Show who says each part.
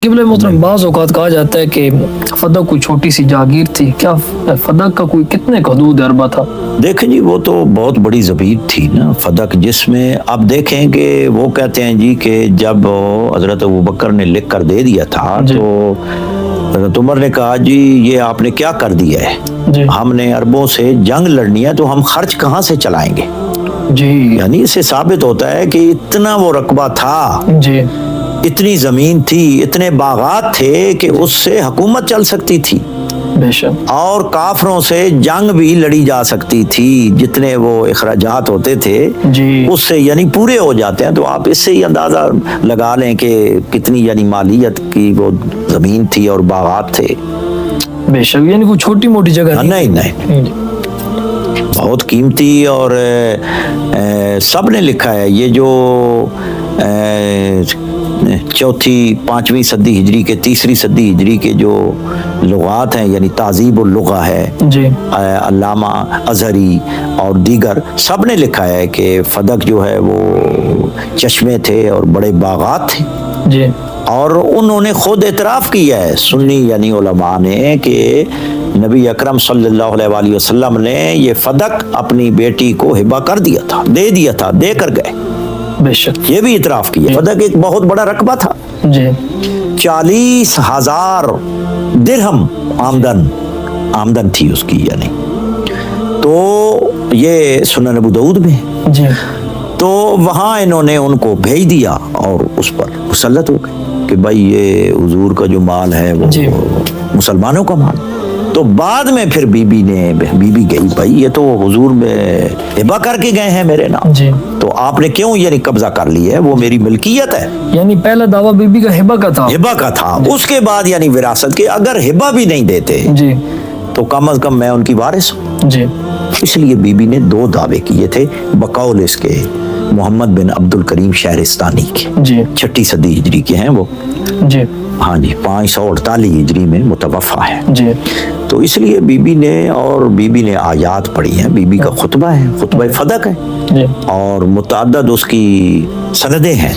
Speaker 1: قبلہ محترم بعض اوقات کہا جاتا ہے کہ فدق کوئی چھوٹی سی جاگیر تھی، کیا فدق کا کوئی کتنے کا حدود اربہ تھا؟
Speaker 2: دیکھیں جی وہ تو بہت بڑی زمین تھی نا فدق، جس میں آپ دیکھیں کہ وہ کہتے ہیں جی کہ جب حضرت ابوبکر نے لکھ کر دے دیا تھا تو حضرت عمر نے کہا جی یہ آپ نے کیا کر دیا ہے، ہم نے عربوں سے جنگ لڑنی ہے تو ہم خرچ کہاں سے چلائیں گے
Speaker 1: جی،
Speaker 2: یعنی اس سے ثابت ہوتا ہے کہ اتنا وہ رقبہ تھا،
Speaker 1: جی
Speaker 2: اتنی زمین تھی، اتنے باغات تھے کہ اس سے حکومت چل سکتی تھی،
Speaker 1: بے شک،
Speaker 2: اور کافروں سے جنگ بھی لڑی جا سکتی تھی، جتنے وہ اخراجات ہوتے تھے
Speaker 1: جی
Speaker 2: اس سے یعنی پورے ہو جاتے ہیں۔ تو آپ اس سے ہی اندازہ لگا لیں کہ کتنی یعنی مالیت کی وہ زمین تھی اور باغات تھے۔
Speaker 1: بے شک، یعنی کوئی چھوٹی موٹی جگہ
Speaker 2: نہیں بہت قیمتی، اور سب نے لکھا ہے یہ جو چوتھی پانچویں صدی ہجری کے تیسری صدی ہجری کے جو لغات ہیں یعنی تہذیب اللغہ ہے
Speaker 1: جی،
Speaker 2: علامہ ازہری اور دیگر سب نے لکھا ہے کہ فدق جو ہے وہ چشمے تھے اور بڑے باغات تھے،
Speaker 1: جی
Speaker 2: اور انہوں نے خود اعتراف کیا ہے سنی یعنی علماء نے کہ نبی اکرم صلی اللہ علیہ وآلہ وسلم نے یہ فدق اپنی بیٹی کو ہبہ کر دیا تھا، دے دیا تھا، دے کر گئے،
Speaker 1: بے شک،
Speaker 2: یہ بھی اعتراف کیا۔ فدق ایک بہت بڑا رقبہ تھا،
Speaker 1: جی
Speaker 2: 40,000 درہم آمدن تھی اس کی، یعنی تو یہ سنن ابو داؤد میں،
Speaker 1: جی
Speaker 2: تو وہاں انہوں نے ان کو بھیج دیا اور اس پر مسلط ہو گئے کہ بھائی یہ حضور کا جو مال ہے وہ مسلمانوں کا مال۔ تو بعد میں پھر بی بی گئی، بھائی یہ تو حضور میں ہبہ کر کے گئے ہیں میرے نام،
Speaker 1: جی،
Speaker 2: تو آپ نے کیوں یعنی قبضہ کر لی ہے، وہ میری ملکیت ہے۔
Speaker 1: یعنی پہلا دعویٰ بی بی کا ہبہ کا تھا،
Speaker 2: ہبہ کا تھا، اس کے بعد یعنی وراثت کے اگر ہبہ بھی نہیں دیتے
Speaker 1: جی
Speaker 2: تو کم از کم میں ان کی وارث ہوں۔
Speaker 1: جی،
Speaker 2: اس لیے بی بی نے 2 دعوے کیے تھے بقول اس کے محمد بن عبد الکریم شہرستانی کے،
Speaker 1: جی
Speaker 2: 6 صدی ہجری کے ہیں وہ،
Speaker 1: جی،
Speaker 2: ہاں جی 548 ہجری میں متوفا ہے۔
Speaker 1: جی،
Speaker 2: تو اس لیے بی بی نے آیات پڑھی ہیں، بی بی کا خطبہ ہے، خطبہ فدق ہے،
Speaker 1: جی
Speaker 2: اور متعدد اس کی سندیں ہیں۔